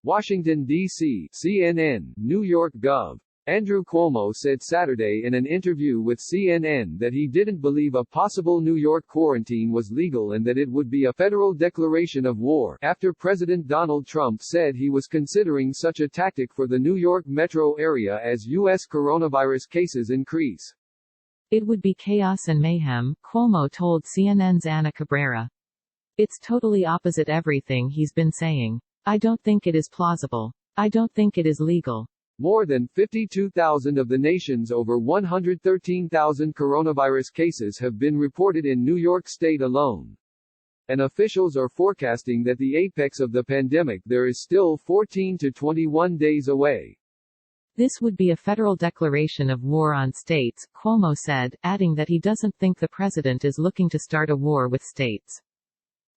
Washington, D.C., CNN, New York Gov. Andrew Cuomo said Saturday in an interview with CNN that he didn't believe a possible New York quarantine was legal and that it would be a federal declaration of war, after President Donald Trump said he was considering such a tactic for the New York metro area as U.S. coronavirus cases increase. It would be chaos and mayhem, Cuomo told CNN's Ana Cabrera. It's totally opposite everything he's been saying. I don't think it is plausible. I don't think it is legal. More than 52,000 of the nation's over 113,000 coronavirus cases have been reported in New York State alone. And officials are forecasting that the apex of the pandemic there is still 14 to 21 days away. This would be a federal declaration of war on states, Cuomo said, adding that he doesn't think the president is looking to start a war with states.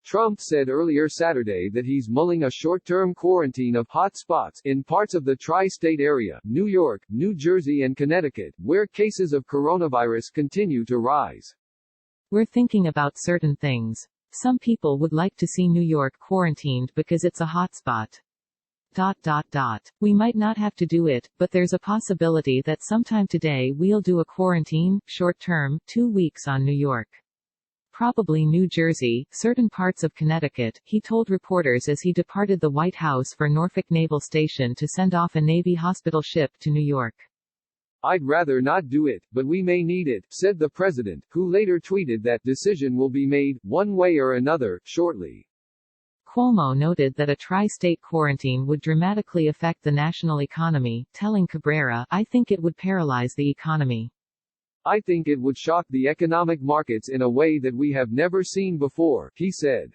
Trump said earlier Saturday that he's mulling a short-term quarantine of hot spots in parts of the tri-state area, New York, New Jersey and Connecticut, where cases of coronavirus continue to rise. We're thinking about certain things. Some people would like to see New York quarantined because it's a hotspot. We might not have to do it, but there's a possibility that sometime today we'll do a quarantine, short-term, 2 weeks on New York. Probably New Jersey, certain parts of Connecticut, he told reporters as he departed the White House for Norfolk Naval Station to send off a Navy hospital ship to New York. I'd rather not do it, but we may need it, said the president, who later tweeted that decision will be made, one way or another, shortly. Cuomo noted that a tri-state quarantine would dramatically affect the national economy, telling Cabrera, I think it would paralyze the economy. I think it would shock the economic markets in a way that we have never seen before, he said.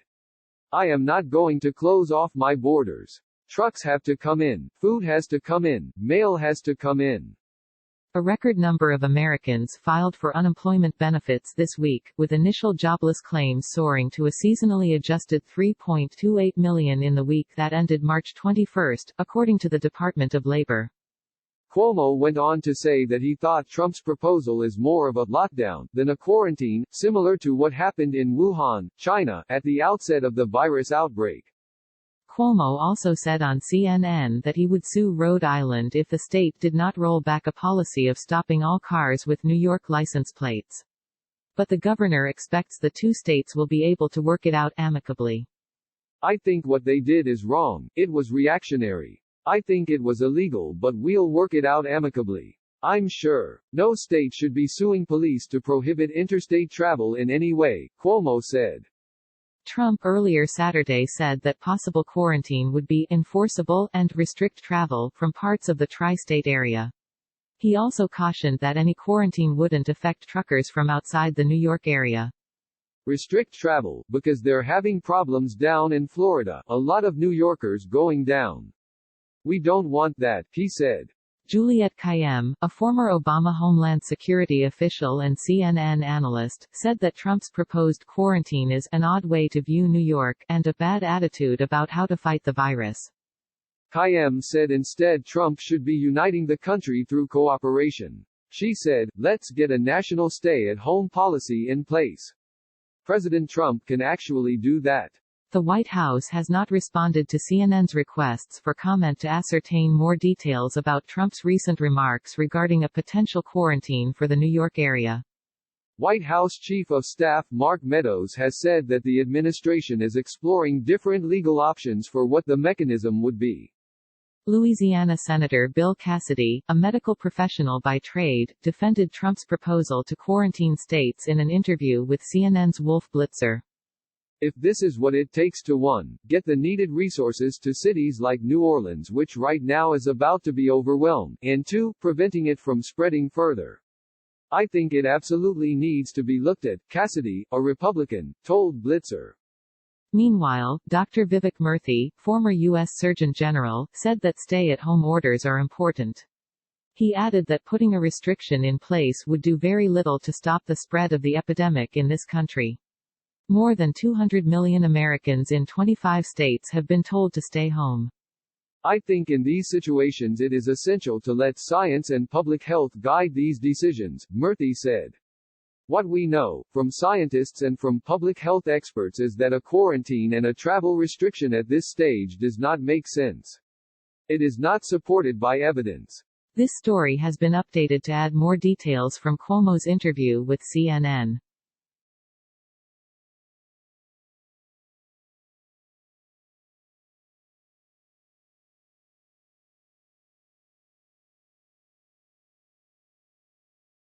I am not going to close off my borders. Trucks have to come in, food has to come in, mail has to come in. A record number of Americans filed for unemployment benefits this week, with initial jobless claims soaring to a seasonally adjusted 3.28 million in the week that ended March 21, according to the Department of Labor. Cuomo went on to say that he thought Trump's proposal is more of a lockdown than a quarantine, similar to what happened in Wuhan, China, at the outset of the virus outbreak. Cuomo also said on CNN that he would sue Rhode Island if the state did not roll back a policy of stopping all cars with New York license plates. But the governor expects the two states will be able to work it out amicably. I think what they did is wrong, it was reactionary. I think it was illegal, but we'll work it out amicably. I'm sure. No state should be suing police to prohibit interstate travel in any way, Cuomo said. Trump earlier Saturday said that possible quarantine would be enforceable and restrict travel from parts of the tri-state area. He also cautioned that any quarantine wouldn't affect truckers from outside the New York area. Restrict travel, because they're having problems down in Florida, a lot of New Yorkers going down. We don't want that, he said. Juliette Kayyem, a former Obama Homeland Security official and CNN analyst, said that Trump's proposed quarantine is an odd way to view New York and a bad attitude about how to fight the virus. Kayyem said instead Trump should be uniting the country through cooperation. She said, let's get a national stay-at-home policy in place. President Trump can actually do that. The White House has not responded to CNN's requests for comment to ascertain more details about Trump's recent remarks regarding a potential quarantine for the New York area. White House Chief of Staff Mark Meadows has said that the administration is exploring different legal options for what the mechanism would be. Louisiana Senator Bill Cassidy, a medical professional by trade, defended Trump's proposal to quarantine states in an interview with CNN's Wolf Blitzer. If this is what it takes to 1. Get the needed resources to cities like New Orleans, which right now is about to be overwhelmed, and 2. Preventing it from spreading further. I think it absolutely needs to be looked at, Cassidy, a Republican, told Blitzer. Meanwhile, Dr. Vivek Murthy, former U.S. Surgeon General, said that stay-at-home orders are important. He added that putting a restriction in place would do very little to stop the spread of the epidemic in this country. More than 200 million Americans in 25 states have been told to stay home. I think in these situations it is essential to let science and public health guide these decisions, Murthy said. What we know, from scientists and from public health experts, is that a quarantine and a travel restriction at this stage does not make sense. It is not supported by evidence. This story has been updated to add more details from Cuomo's interview with CNN.